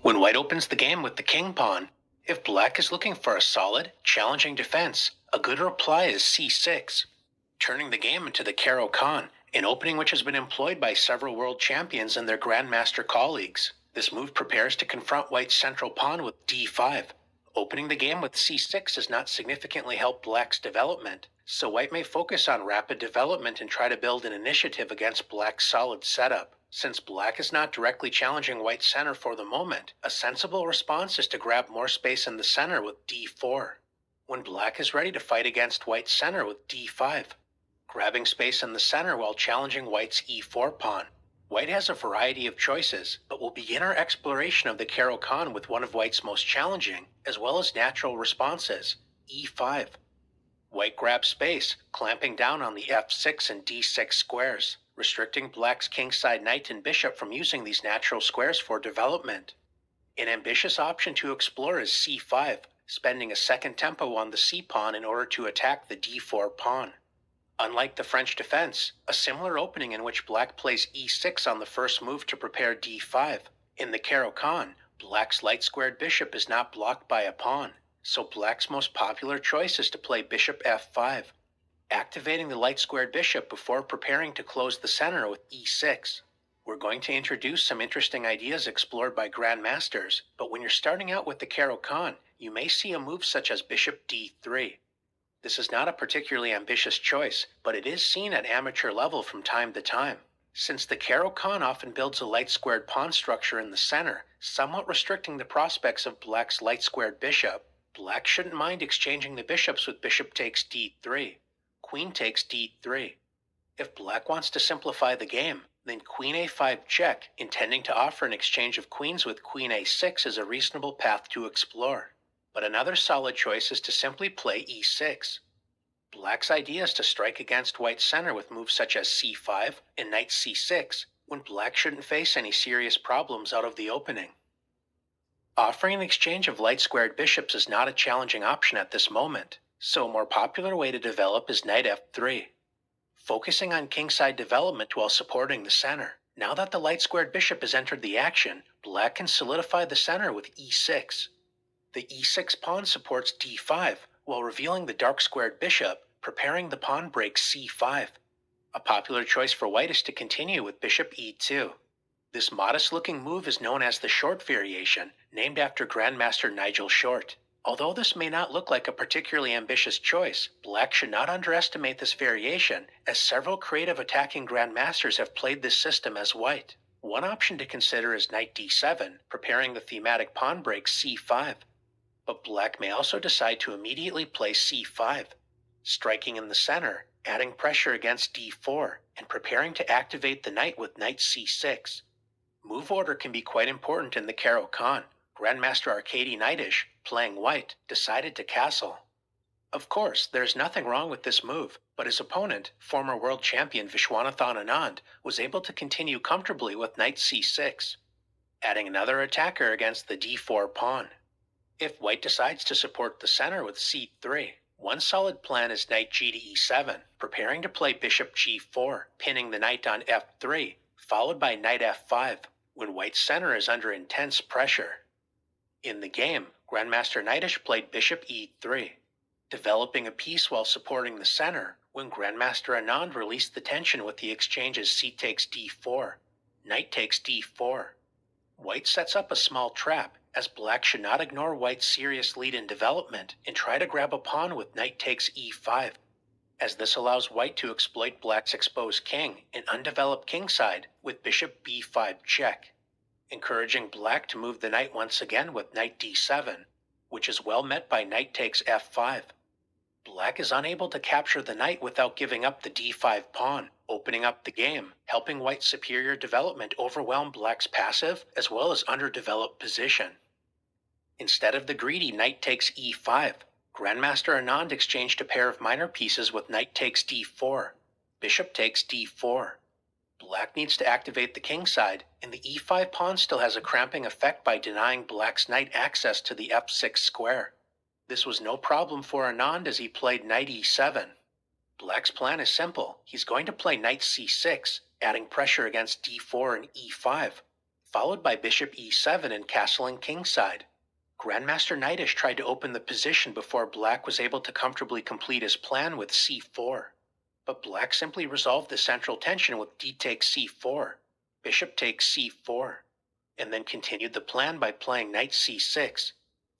When white opens the game with the king pawn, if black is looking for a solid, challenging defense, a good reply is c6, turning the game into the Caro kann, an opening which has been employed by several world champions and their grandmaster colleagues. This move prepares to confront white's central pawn with d5. Opening the game with c6 does not significantly help black's development, so white may focus on rapid development and try to build an initiative against black's solid setup. Since black is not directly challenging white's center for the moment, a sensible response is to grab more space in the center with d4. When black is ready to fight against white's center with d5, grabbing space in the center while challenging white's e4 pawn. White has a variety of choices, but we'll begin our exploration of the Caro kann with one of white's most challenging, as well as natural responses, e5. White grabs space, clamping down on the f6 and d6 squares, restricting black's kingside knight and bishop from using these natural squares for development. An ambitious option to explore is c5, spending a second tempo on the c-pawn in order to attack the d4 pawn. Unlike the French defense, a similar opening in which black plays e6 on the first move to prepare d5. In the Caro kann, black's light-squared bishop is not blocked by a pawn, so black's most popular choice is to play bishop f5, activating the light-squared bishop before preparing to close the center with e6. We're going to introduce some interesting ideas explored by grandmasters, but when you're starting out with the Caro kann, you may see a move such as bishop d3. This is not a particularly ambitious choice, but it is seen at amateur level from time to time. Since the Caro kann often builds a light-squared pawn structure in the center, somewhat restricting the prospects of black's light-squared bishop, black shouldn't mind exchanging the bishops with bishop takes d3, queen takes d3. If black wants to simplify the game, then queen a5 check, intending to offer an exchange of queens with queen a6 is a reasonable path to explore. But another solid choice is to simply play e6. Black's idea is to strike against white's center with moves such as c5 and knight c6, when black shouldn't face any serious problems out of the opening. Offering an exchange of light-squared bishops is not a challenging option at this moment, so a more popular way to develop is knight f3, focusing on kingside development while supporting the center. Now that the light-squared bishop has entered the action, black can solidify the center with e6. The e6 pawn supports d5, while revealing the dark-squared bishop, preparing the pawn break c5. A popular choice for white is to continue with bishop e2. This modest-looking move is known as the Short variation, named after Grandmaster Nigel Short. Although this may not look like a particularly ambitious choice, black should not underestimate this variation, as several creative attacking grandmasters have played this system as white. One option to consider is knight d7, preparing the thematic pawn break c5. But black may also decide to immediately play c5, striking in the center, adding pressure against d4, and preparing to activate the knight with knight c6. Move order can be quite important in the Caro kann. Grandmaster Arkady Knightish, playing white, decided to castle. Of course, there's nothing wrong with this move, but his opponent, former world champion Vishwanathan Anand, was able to continue comfortably with knight c6, adding another attacker against the d4 pawn. If white decides to support the center with c3, one solid plan is knight g to e7, preparing to play bishop g4, pinning the knight on f3, followed by knight f5, when white's center is under intense pressure. In the game, Grandmaster Knightish played bishop e3, developing a piece while supporting the center, when Grandmaster Anand released the tension with the exchanges c takes d4, knight takes d4. White sets up a small trap, as black should not ignore white's serious lead in development and try to grab a pawn with knight takes e5, as this allows white to exploit black's exposed king and undeveloped kingside with bishop b5 check, encouraging black to move the knight once again with knight d7, which is well met by knight takes f5. Black is unable to capture the knight without giving up the d5 pawn, opening up the game, helping white's superior development overwhelm black's passive as well as underdeveloped position. Instead of the greedy knight takes e5, Grandmaster Anand exchanged a pair of minor pieces with knight takes d4, bishop takes d4. Black needs to activate the kingside, and the e5 pawn still has a cramping effect by denying black's knight access to the f6 square. This was no problem for Anand as he played knight e7. Black's plan is simple. He's going to play knight c6, adding pressure against d4 and e5. followed by bishop e7 and castling kingside. Grandmaster Knightish tried to open the position before black was able to comfortably complete his plan with c4. But black simply resolved the central tension with d takes c4, bishop takes c4, and then continued the plan by playing knight c6,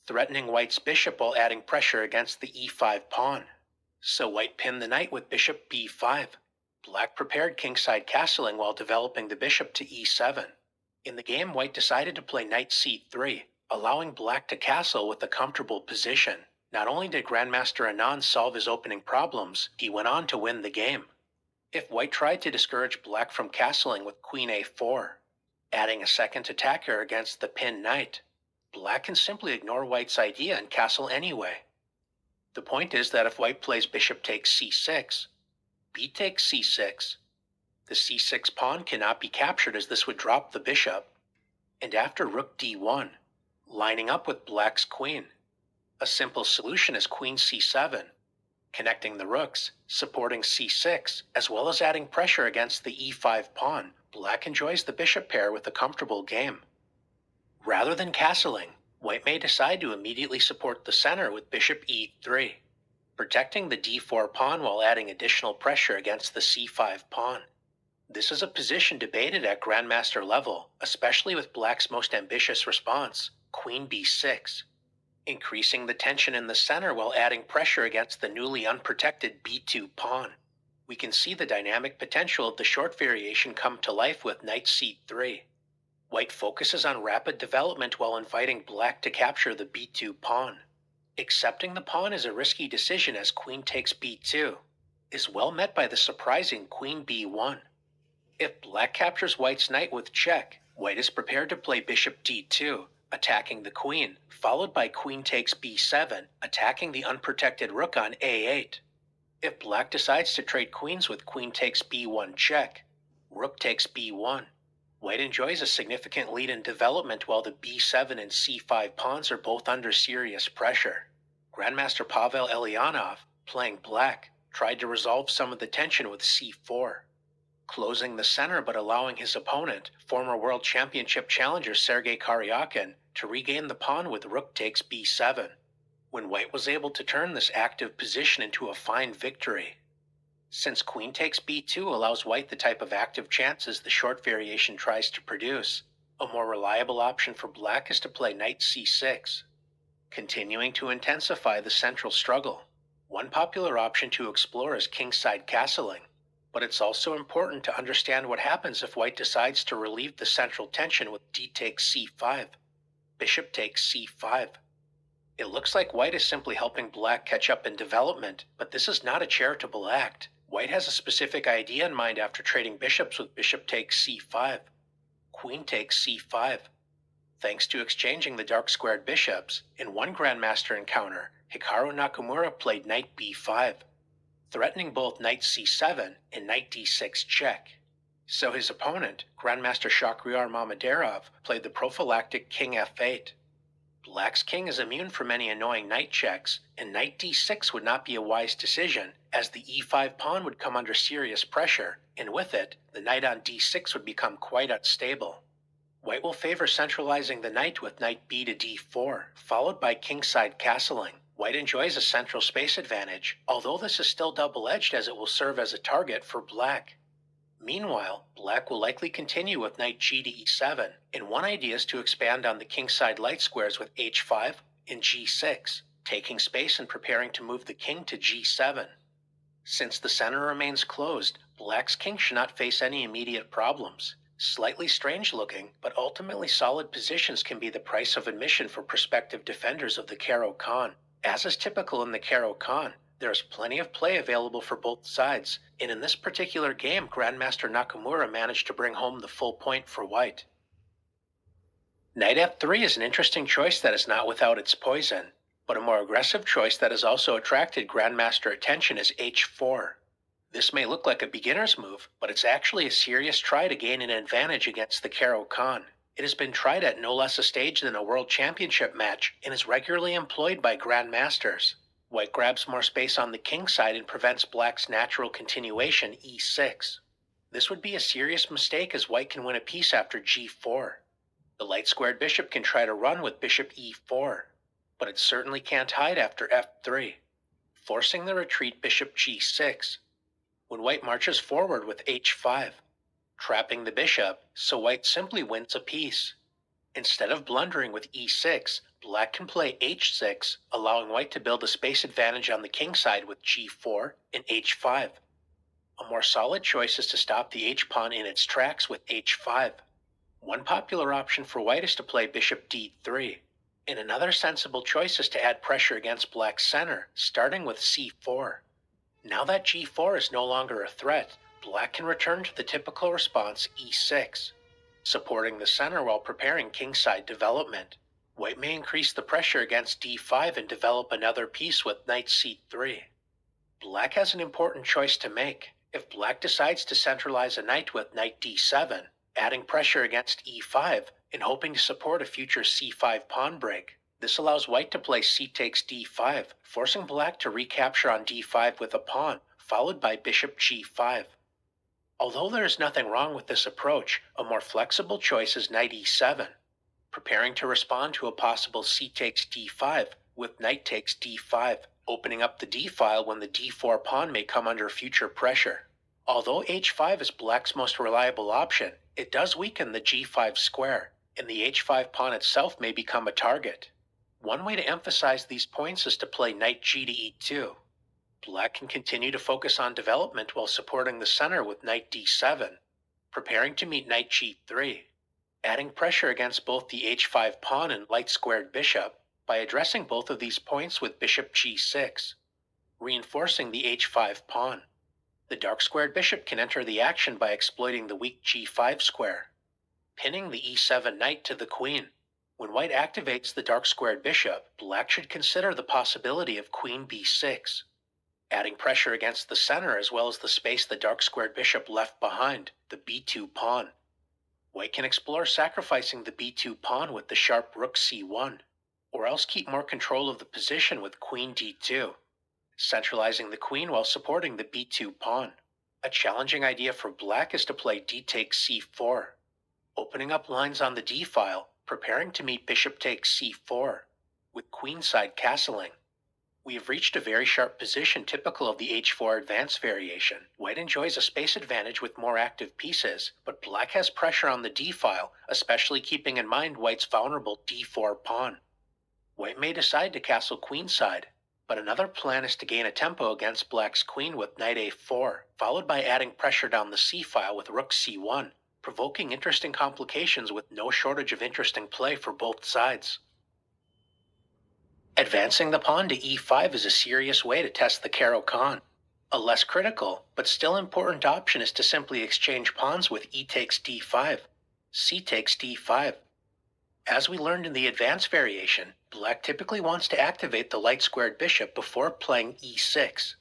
threatening white's bishop while adding pressure against the e5 pawn. So white pinned the knight with bishop b5. Black prepared kingside castling while developing the bishop to e7. In the game, white decided to play knight c3, allowing black to castle with a comfortable position. Not only did Grandmaster Anand solve his opening problems, he went on to win the game. If white tried to discourage black from castling with queen a4, adding a second attacker against the pinned knight, black can simply ignore white's idea and castle anyway. The point is that if white plays bishop takes c6, b takes c6, the c6 pawn cannot be captured as this would drop the bishop, and after rook d1, lining up with black's queen, a simple solution is queen c7, connecting the rooks, supporting c6, as well as adding pressure against the e5 pawn. Black enjoys the bishop pair with a comfortable game. Rather than castling, white may decide to immediately support the center with bishop e3, protecting the d4 pawn while adding additional pressure against the c5 pawn. This is a position debated at grandmaster level, especially with black's most ambitious response, queen b6, increasing the tension in the center while adding pressure against the newly unprotected b2 pawn. We can see the dynamic potential of the short variation come to life with knight c3. White focuses on rapid development while inviting black to capture the b2 pawn. Accepting the pawn is a risky decision as queen takes b2 is well met by the surprising queen b1. If black captures white's knight with check, white is prepared to play bishop d2, attacking the queen, followed by queen takes b7, attacking the unprotected rook on a8. If black decides to trade queens with queen takes b1 check, rook takes b1, white enjoys a significant lead in development while the b7 and c5 pawns are both under serious pressure. Grandmaster Pavel Elyanov, playing black, tried to resolve some of the tension with c4, closing the center but allowing his opponent, former world championship challenger Sergei Karyakin, to regain the pawn with rook takes b7, when white was able to turn this active position into a fine victory. Since queen takes b2 allows white the type of active chances the short variation tries to produce, a more reliable option for black is to play knight c6, continuing to intensify the central struggle. One popular option to explore is kingside castling, but it's also important to understand what happens if white decides to relieve the central tension with d takes c5, bishop takes c5. It looks like white is simply helping black catch up in development, but this is not a charitable act. White has a specific idea in mind after trading bishops with bishop takes c5, queen takes c5. Thanks to exchanging the dark squared bishops, in one grandmaster encounter, Hikaru Nakamura played knight b5, threatening both knight c7 and knight d6 check. So his opponent, Grandmaster Shakhriyar Mamedyarov, played the prophylactic king f8. Black's king is immune from any annoying knight checks, and knight d6 would not be a wise decision, as the e5 pawn would come under serious pressure, and with it, the knight on d6 would become quite unstable. White will favor centralizing the knight with knight b to d4, followed by kingside castling. White enjoys a central space advantage, although this is still double-edged as it will serve as a target for black. Meanwhile, black will likely continue with knight g to e7, and one idea is to expand on the kingside light squares with h5 and g6, taking space and preparing to move the king to g7. Since the center remains closed, black's king should not face any immediate problems. Slightly strange looking, but ultimately solid positions can be the price of admission for prospective defenders of the Caro kann. As is typical in the Caro kann, there is plenty of play available for both sides, and in this particular game, Grandmaster Nakamura managed to bring home the full point for white. Knight f3 is an interesting choice that is not without its poison, but a more aggressive choice that has also attracted Grandmaster attention is h4. This may look like a beginner's move, but it's actually a serious try to gain an advantage against the Caro kann. It has been tried at no less a stage than a world championship match and is regularly employed by grandmasters. White grabs more space on the king side and prevents black's natural continuation, e6. This would be a serious mistake as white can win a piece after g4. The light-squared bishop can try to run with bishop e4, but it certainly can't hide after f3, forcing the retreat bishop g6, when white marches forward with h5, trapping the bishop, so white simply wins a piece. Instead of blundering with e6, black can play h6, allowing white to build a space advantage on the king side with g4 and h5. A more solid choice is to stop the h-pawn in its tracks with h5. One popular option for white is to play bishop d3, and another sensible choice is to add pressure against black's center, starting with c4. Now that g4 is no longer a threat, black can return to the typical response e6, supporting the center while preparing kingside development. White may increase the pressure against d5 and develop another piece with knight c3. Black has an important choice to make. If black decides to centralize a knight with knight d7, adding pressure against e5 and hoping to support a future c5 pawn break, this allows white to play c takes d5, forcing black to recapture on d5 with a pawn, followed by bishop g5. Although there is nothing wrong with this approach, a more flexible choice is knight e7, preparing to respond to a possible c takes d5 with knight takes d5, opening up the d-file when the d4 pawn may come under future pressure. Although h5 is black's most reliable option, it does weaken the g5 square, and the h5 pawn itself may become a target. One way to emphasize these points is to play knight g to e2. Black can continue to focus on development while supporting the center with knight d7, preparing to meet knight g3, adding pressure against both the h5 pawn and light-squared bishop by addressing both of these points with bishop g6, reinforcing the h5 pawn. The dark-squared bishop can enter the action by exploiting the weak g5 square, pinning the e7 knight to the queen. When white activates the dark-squared bishop, black should consider the possibility of queen b6, adding pressure against the center as well as the space the dark-squared bishop left behind, the b2 pawn. White can explore sacrificing the b2 pawn with the sharp rook c1, or else keep more control of the position with queen d2, centralizing the queen while supporting the b2 pawn. A challenging idea for black is to play d takes c4, opening up lines on the d-file, preparing to meet bishop takes c4, with queenside castling. We have reached a very sharp position typical of the h4 advance variation. White enjoys a space advantage with more active pieces, but black has pressure on the d-file, especially keeping in mind white's vulnerable d4 pawn. White may decide to castle queenside, but another plan is to gain a tempo against black's queen with knight a4, followed by adding pressure down the c-file with rook c1, provoking interesting complications with no shortage of interesting play for both sides. Advancing the pawn to e5 is a serious way to test the Caro kann. A less critical, but still important option is to simply exchange pawns with e takes d5, c takes d5. As we learned in the advance variation, black typically wants to activate the light-squared bishop before playing e6.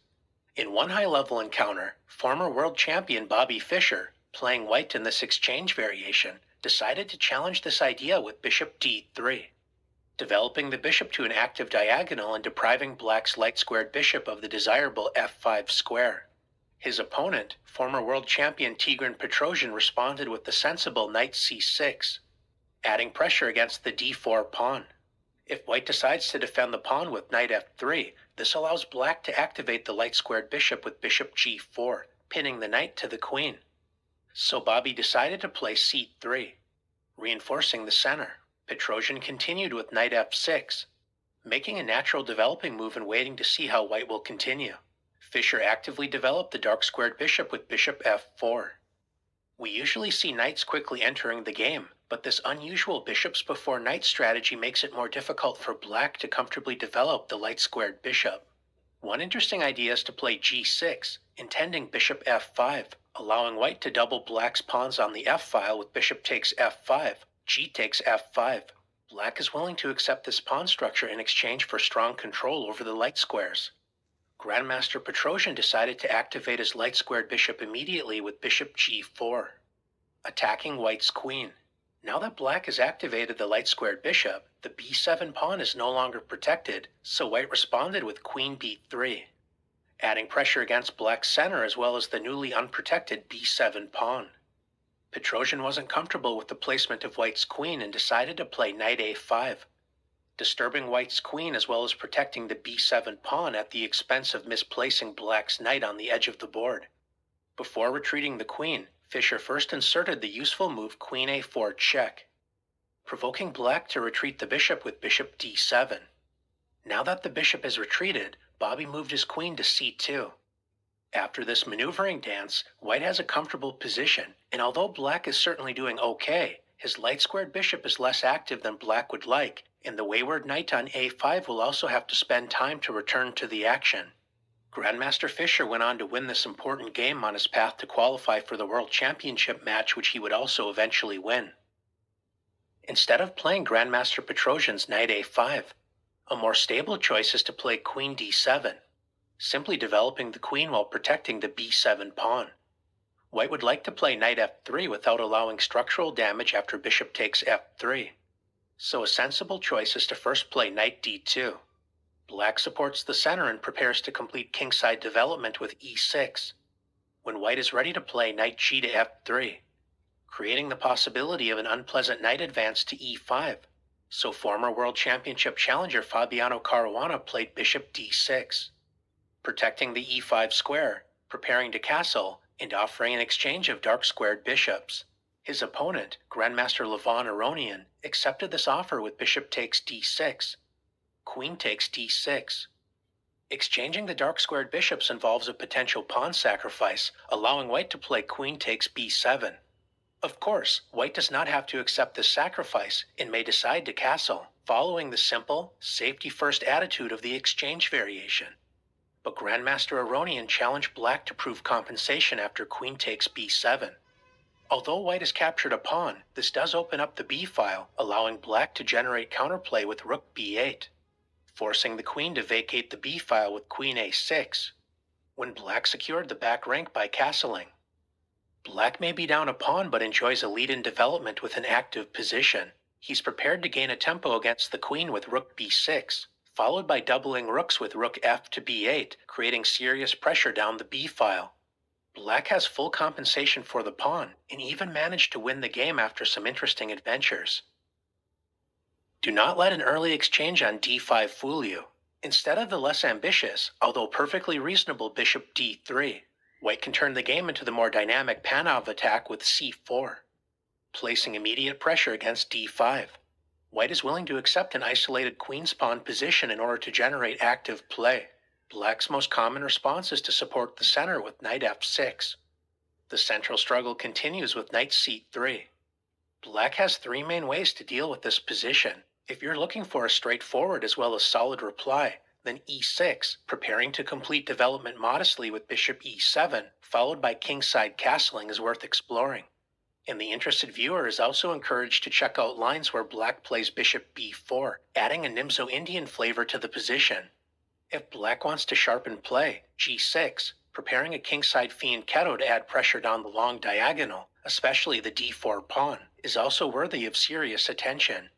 In one high-level encounter, former world champion Bobby Fischer, playing white in this exchange variation, decided to challenge this idea with bishop d3, developing the bishop to an active diagonal and depriving black's light-squared bishop of the desirable f5 square. His opponent, former world champion Tigran Petrosian, responded with the sensible knight c6, adding pressure against the d4 pawn. If white decides to defend the pawn with knight f3, this allows black to activate the light-squared bishop with bishop g4, pinning the knight to the queen. So Bobby decided to play c3, reinforcing the center. Petrosian continued with knight f6, making a natural developing move and waiting to see how white will continue. Fischer actively developed the dark-squared bishop with bishop f4. We usually see knights quickly entering the game, but this unusual bishops before knight strategy makes it more difficult for black to comfortably develop the light-squared bishop. One interesting idea is to play g6, intending bishop f5, allowing white to double black's pawns on the f-file with bishop takes f5, g takes f5. Black is willing to accept this pawn structure in exchange for strong control over the light squares. Grandmaster Petrosian decided to activate his light-squared bishop immediately with bishop g4, attacking white's queen. Now that black has activated the light-squared bishop, the b7 pawn is no longer protected, so white responded with queen b3, adding pressure against black's center as well as the newly unprotected b7 pawn. Petrosian wasn't comfortable with the placement of white's queen and decided to play knight a5, disturbing white's queen as well as protecting the b7 pawn at the expense of misplacing black's knight on the edge of the board. Before retreating the queen, Fischer first inserted the useful move queen a4 check, provoking black to retreat the bishop with bishop d7. Now that the bishop has retreated, Bobby moved his queen to c2. After this maneuvering dance, white has a comfortable position, and although black is certainly doing okay, his light-squared bishop is less active than black would like, and the wayward knight on a5 will also have to spend time to return to the action. Grandmaster Fischer went on to win this important game on his path to qualify for the World Championship match, which he would also eventually win. Instead of playing Grandmaster Petrosian's knight a5, a more stable choice is to play queen d7, simply developing the queen while protecting the b7 pawn. White would like to play knight f3 without allowing structural damage after bishop takes f3. So a sensible choice is to first play knight d2. Black supports the center and prepares to complete kingside development with e6, when white is ready to play knight g to f3, creating the possibility of an unpleasant knight advance to e5. So former World Championship challenger Fabiano Caruana played bishop d6, protecting the e5 square, preparing to castle, and offering an exchange of dark-squared bishops. His opponent, Grandmaster Levon Aronian, accepted this offer with bishop takes d6, queen takes d6. Exchanging the dark-squared bishops involves a potential pawn sacrifice, allowing white to play queen takes b7. Of course, white does not have to accept this sacrifice and may decide to castle, following the simple, safety-first attitude of the exchange variation. But Grandmaster Aronian challenged black to prove compensation after queen takes b7. Although white has captured a pawn, this does open up the b-file, allowing black to generate counterplay with rook b8, forcing the queen to vacate the b-file with queen a6, when black secured the back rank by castling. Black may be down a pawn but enjoys a lead in development with an active position. He's prepared to gain a tempo against the queen with rook b6, followed by doubling rooks with rook f to b8, creating serious pressure down the b-file. Black has full compensation for the pawn, and even managed to win the game after some interesting adventures. Do not let an early exchange on d5 fool you. Instead of the less ambitious, although perfectly reasonable bishop d3, white can turn the game into the more dynamic Panov attack with c4, placing immediate pressure against d5. White is willing to accept an isolated queen's pawn position in order to generate active play. Black's most common response is to support the center with knight f6. The central struggle continues with knight c3. Black has three main ways to deal with this position. If you're looking for a straightforward as well as solid reply, then e6, preparing to complete development modestly with bishop e7, followed by kingside castling, is worth exploring. And the interested viewer is also encouraged to check out lines where black plays bishop b4, adding a Nimzo-Indian flavor to the position. If black wants to sharpen play, g6, preparing a kingside fianchetto to add pressure down the long diagonal, especially the d4 pawn, is also worthy of serious attention.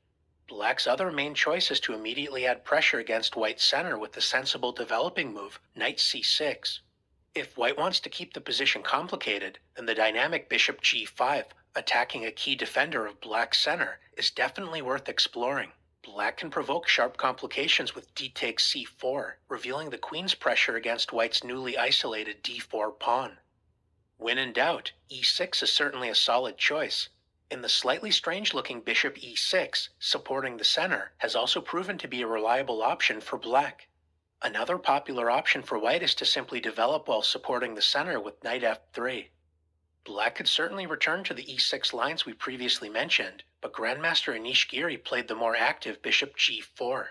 Black's other main choice is to immediately add pressure against white's center with the sensible developing move, knight c6. If white wants to keep the position complicated, then the dynamic bishop g5, attacking a key defender of black's center, is definitely worth exploring. Black can provoke sharp complications with d takes c4, revealing the queen's pressure against white's newly isolated d4 pawn. When in doubt, e6 is certainly a solid choice, and the slightly strange-looking bishop e6, supporting the center, has also proven to be a reliable option for black. Another popular option for white is to simply develop while supporting the center with knight f3. Black could certainly return to the e6 lines we previously mentioned, but Grandmaster Anish Giri played the more active bishop g4,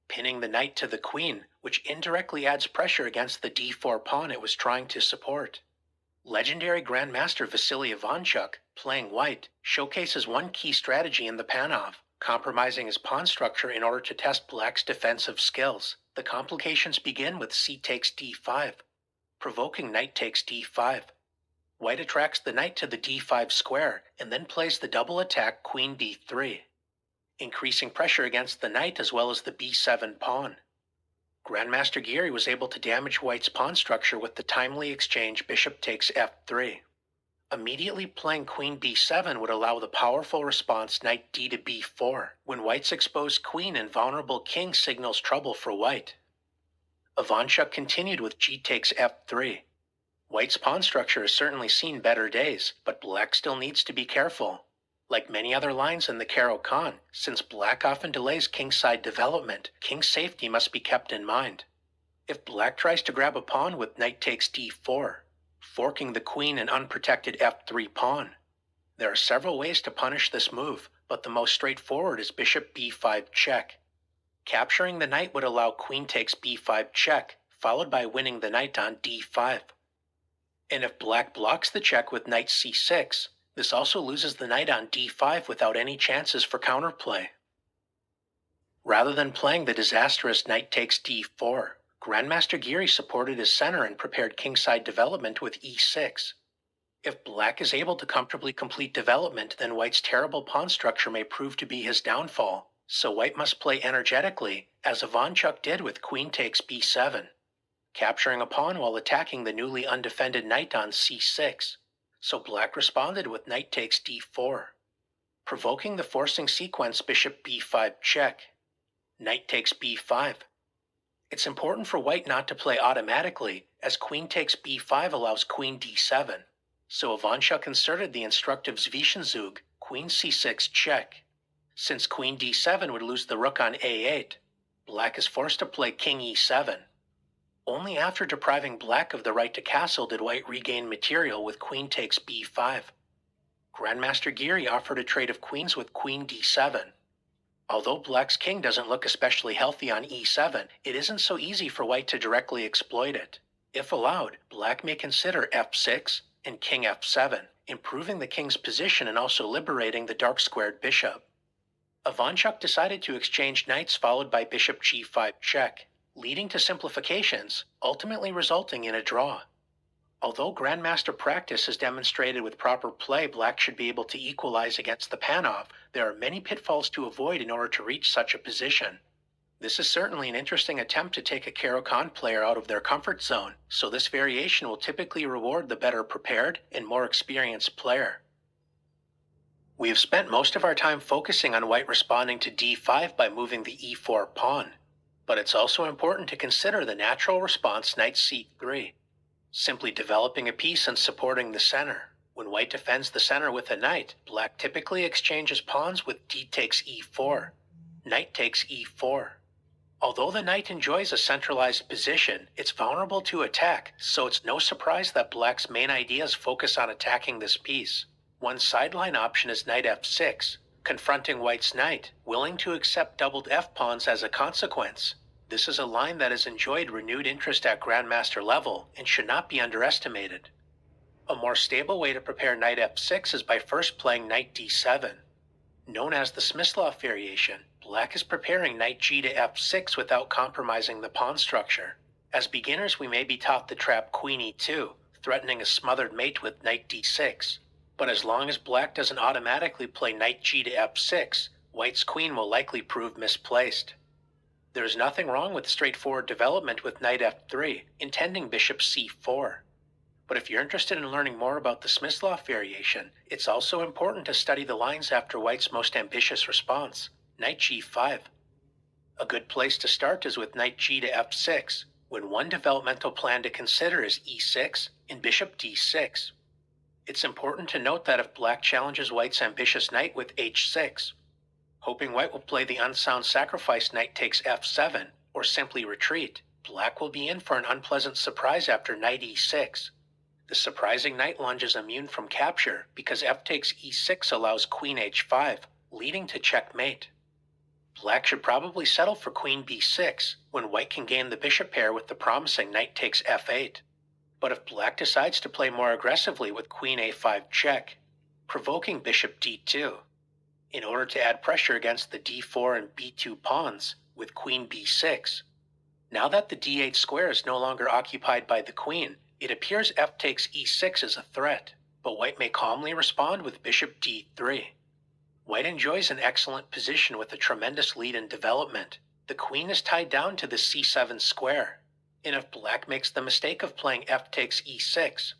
pinning the knight to the queen, which indirectly adds pressure against the d4 pawn it was trying to support. Legendary Grandmaster Vasily Ivanchuk, playing white, showcases one key strategy in the Panov, compromising his pawn structure in order to test black's defensive skills. The complications begin with c takes d5, provoking knight takes d5. White attracts the knight to the d5 square and then plays the double attack queen b3, increasing pressure against the knight as well as the b7 pawn. Grandmaster Giri was able to damage white's pawn structure with the timely exchange bishop takes f3. Immediately playing queen b7 would allow the powerful response knight d to b4, when white's exposed queen and vulnerable king signals trouble for white. Ivanchuk continued with g takes f3. White's pawn structure has certainly seen better days, but black still needs to be careful. Like many other lines in the Caro kann, since black often delays kingside development, king safety must be kept in mind. If black tries to grab a pawn with knight takes d4, forking the queen and unprotected f3 pawn. There are several ways to punish this move, but the most straightforward is bishop b5 check. Capturing the knight would allow queen takes b5 check, followed by winning the knight on d5. And if black blocks the check with knight c6, this also loses the knight on d5 without any chances for counterplay. Rather than playing the disastrous knight takes d4, Grandmaster Giri supported his center and prepared kingside development with e6. If black is able to comfortably complete development, then white's terrible pawn structure may prove to be his downfall, so white must play energetically, as Ivanchuk did with queen takes b7, capturing a pawn while attacking the newly undefended knight on c6, so black responded with knight takes d4, provoking the forcing sequence bishop b5 check, knight takes b5. It's important for white not to play automatically, as queen takes b5 allows queen d7, so Ivanchuk inserted the instructive Zwischenzug, queen c6 check. Since queen d7 would lose the rook on a8, black is forced to play king e7. Only after depriving black of the right to castle did white regain material with queen takes b5. Grandmaster Giri offered a trade of queens with queen d7. Although black's king doesn't look especially healthy on e7, it isn't so easy for white to directly exploit it. If allowed, black may consider f6 and king f7, improving the king's position and also liberating the dark-squared bishop. Ivanchuk decided to exchange knights followed by bishop g5 check, leading to simplifications, ultimately resulting in a draw. Although Grandmaster practice has demonstrated with proper play black should be able to equalize against the Panov, there are many pitfalls to avoid in order to reach such a position. This is certainly an interesting attempt to take a Caro kann player out of their comfort zone, so this variation will typically reward the better prepared and more experienced player. We have spent most of our time focusing on white responding to d5 by moving the e4 pawn, but it's also important to consider the natural response knight c3. Simply developing a piece and supporting the center. When white defends the center with a knight, black typically exchanges pawns with d takes e4, knight takes e4. Although the knight enjoys a centralized position, it's vulnerable to attack, so it's no surprise that black's main ideas focus on attacking this piece. One sideline option is knight f6, confronting white's knight, willing to accept doubled f-pawns as a consequence. This is a line that has enjoyed renewed interest at Grandmaster level and should not be underestimated. A more stable way to prepare knight f6 is by first playing knight d7. Known as the Smyslov variation, black is preparing knight g to f6 without compromising the pawn structure. As beginners, we may be taught the trap queen e2, threatening a smothered mate with knight d6. But as long as black doesn't automatically play knight g to f6, white's queen will likely prove misplaced. There is nothing wrong with straightforward development with knight f3, intending bishop c4. But if you're interested in learning more about the Smyslov variation, it's also important to study the lines after white's most ambitious response, knight g5. A good place to start is with knight g to f6, when one developmental plan to consider is e6 and bishop d6. It's important to note that if black challenges white's ambitious knight with h6, hoping white will play the unsound sacrifice knight takes f7, or simply retreat, black will be in for an unpleasant surprise after knight e6. The surprising knight lunge is immune from capture because f takes e6 allows queen h5, leading to checkmate. Black should probably settle for queen b6, when white can gain the bishop pair with the promising knight takes f8. But if black decides to play more aggressively with queen a5 check, provoking bishop d2, in order to add pressure against the d4 and b2 pawns with queen b6. Now that the d8 square is no longer occupied by the queen, it appears f takes e6 is a threat, but white may calmly respond with bishop d3. White enjoys an excellent position with a tremendous lead in development. The queen is tied down to the c7 square, and if black makes the mistake of playing f takes e6,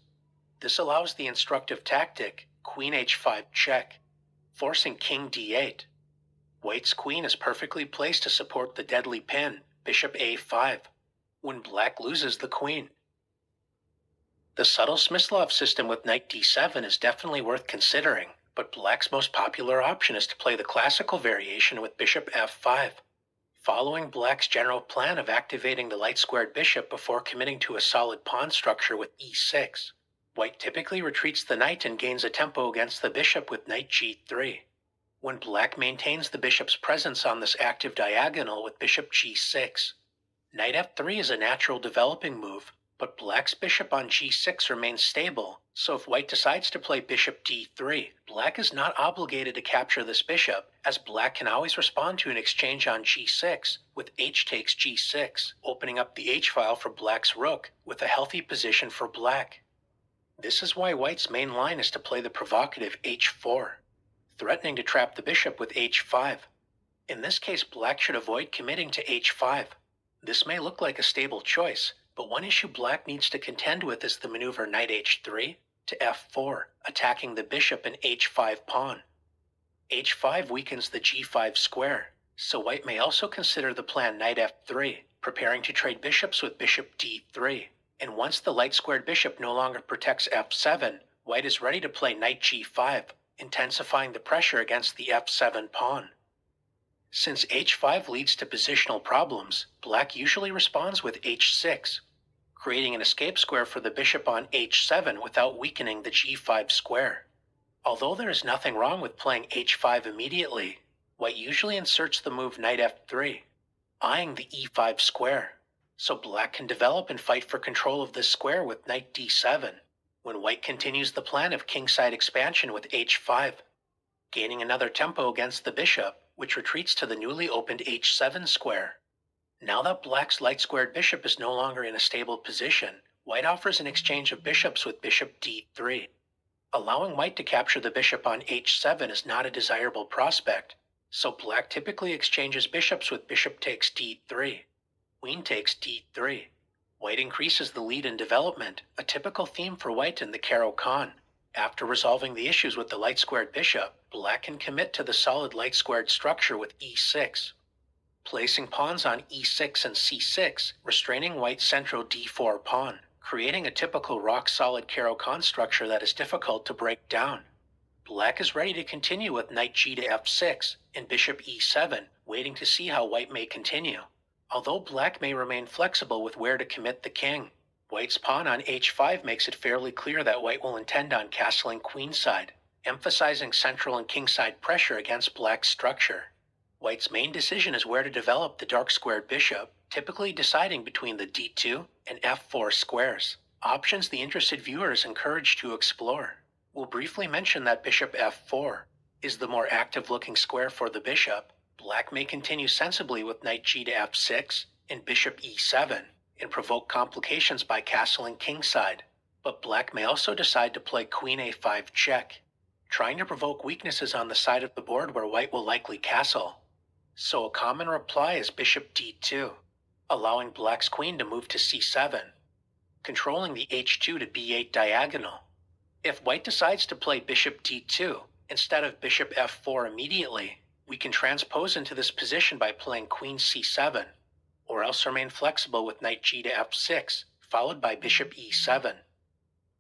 This allows the instructive tactic, queen h5 check, forcing king d8. White's queen is perfectly placed to support the deadly pin, bishop a5, when black loses the queen. The subtle Smyslov system with knight d7 is definitely worth considering, but black's most popular option is to play the classical variation with bishop f5. Following black's general plan of activating the light-squared bishop before committing to a solid pawn structure with e6, white typically retreats the knight and gains a tempo against the bishop with knight g3. When black maintains the bishop's presence on this active diagonal with bishop g6, knight f3 is a natural developing move, but black's bishop on g6 remains stable, so if white decides to play bishop d3, black is not obligated to capture this bishop, as black can always respond to an exchange on g6 with h takes g6, opening up the h-file for black's rook with a healthy position for black. This is why white's main line is to play the provocative h4, threatening to trap the bishop with h5. In this case, black should avoid committing to h5. This may look like a stable choice, but one issue black needs to contend with is the maneuver knight h3 to f4, attacking the bishop and h5 pawn. h5 weakens the g5 square, so white may also consider the plan knight f3, preparing to trade bishops with bishop d3. And once the light-squared bishop no longer protects f7, white is ready to play knight g5, intensifying the pressure against the f7 pawn. Since h5 leads to positional problems, black usually responds with h6, creating an escape square for the bishop on h7 without weakening the g5 square. Although there is nothing wrong with playing h5 immediately, white usually inserts the move knight f3, eyeing the e5 square, so black can develop and fight for control of this square with knight d7, when white continues the plan of kingside expansion with h5, gaining another tempo against the bishop, which retreats to the newly opened h7 square. Now that black's light-squared bishop is no longer in a stable position, white offers an exchange of bishops with bishop d3. Allowing white to capture the bishop on h7 is not a desirable prospect, so black typically exchanges bishops with bishop takes d3, queen takes d3. White increases the lead in development, a typical theme for white in the Caro kann. After resolving the issues with the light-squared bishop, black can commit to the solid light-squared structure with e6, placing pawns on e6 and c6, restraining white's central d4 pawn, creating a typical rock-solid Caro kann structure that is difficult to break down. Black is ready to continue with knight g to f6 and bishop e7, waiting to see how white may continue. Although black may remain flexible with where to commit the king, white's pawn on h5 makes it fairly clear that white will intend on castling queenside, emphasizing central and kingside pressure against black's structure. White's main decision is where to develop the dark-squared bishop, typically deciding between the d2 and f4 squares, options the interested viewer is encouraged to explore. We'll briefly mention that bishop f4 is the more active-looking square for the bishop. Black may continue sensibly with knight g to f6 and bishop e7, and provoke complications by castling kingside, but black may also decide to play queen a5 check, trying to provoke weaknesses on the side of the board where white will likely castle. So a common reply is bishop d2, allowing black's queen to move to c7, controlling the h2 to b8 diagonal. If white decides to play bishop d2 instead of bishop f4 immediately, we can transpose into this position by playing queen c7, or else remain flexible with knight g to f6, followed by bishop e7.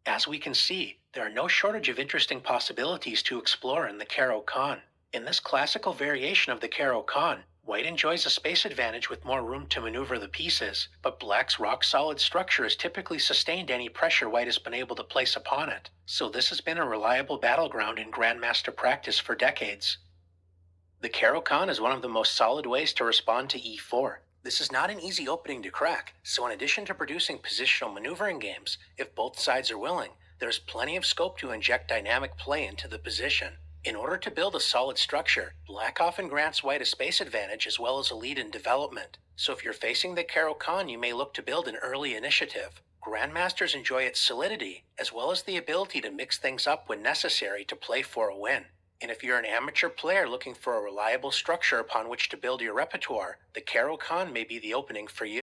As we can see, there are no shortage of interesting possibilities to explore in the Caro kann. In this classical variation of the Caro kann, white enjoys a space advantage with more room to maneuver the pieces, but black's rock-solid structure has typically sustained any pressure white has been able to place upon it, so this has been a reliable battleground in grandmaster practice for decades. The Caro kann is one of the most solid ways to respond to e4. This is not an easy opening to crack, so in addition to producing positional maneuvering games, if both sides are willing, there's plenty of scope to inject dynamic play into the position. In order to build a solid structure, black often grants white a space advantage as well as a lead in development, so if you're facing the Caro kann, you may look to build an early initiative. Grandmasters enjoy its solidity, as well as the ability to mix things up when necessary to play for a win. And if you're an amateur player looking for a reliable structure upon which to build your repertoire, the Caro kann may be the opening for you.